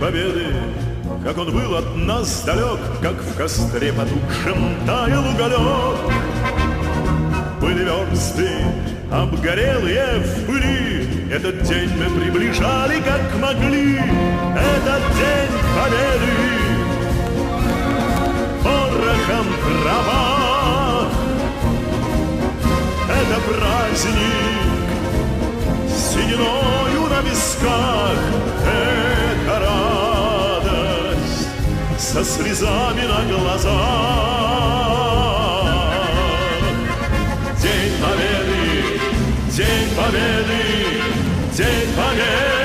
Победы, как он был от нас далек, как в костре потухшем таял уголек. Были версты обгорелые в пыли, этот день мы приближали как могли. Этот день победы порохом трава. Это праздник сединою на висках, это радость со слезами на глазах. День победы, день победы, день победы.